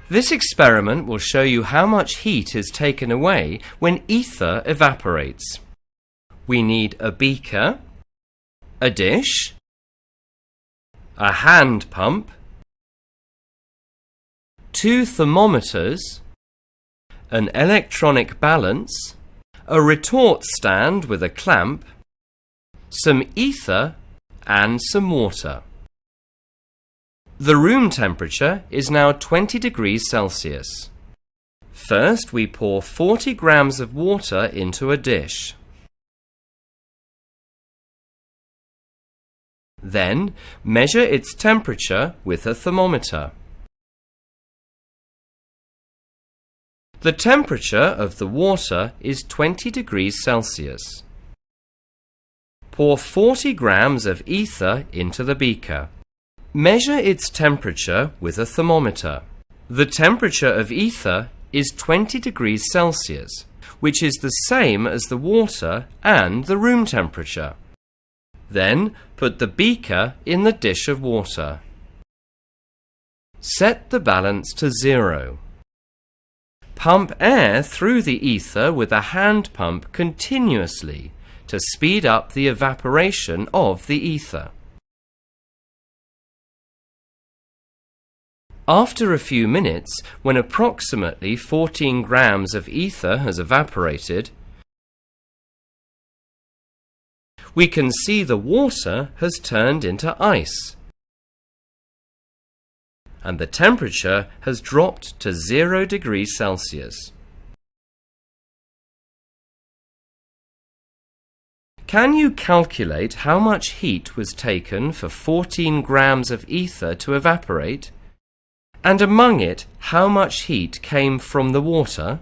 This experiment will show you how much heat is taken away when ether evaporates. We need a beaker, a dish, a hand pump, 2 thermometers, an electronic balance, a retort stand with a clamp, some ether and some water. The room temperature is now 20 degrees Celsius. First, we pour 40 grams of water into a dish. Then, measure its temperature with a thermometer. The temperature of the water is 20 degrees Celsius. Pour 40 grams of ether into the beaker. Measure its temperature with a thermometer. The temperature of ether is 20 degrees Celsius, which is the same as the water and the room temperature. Then put the beaker in the dish of water. Set the balance to 0. Pump air through the ether with a hand pump continuously to speed up the evaporation of the ether. After a few minutes, when approximately 14 grams of ether has evaporated, we can see the water has turned into ice, and the temperature has dropped to 0 degrees Celsius. Can you calculate how much heat was taken for 14 grams of ether to evaporate? And among it, how much heat came from the water?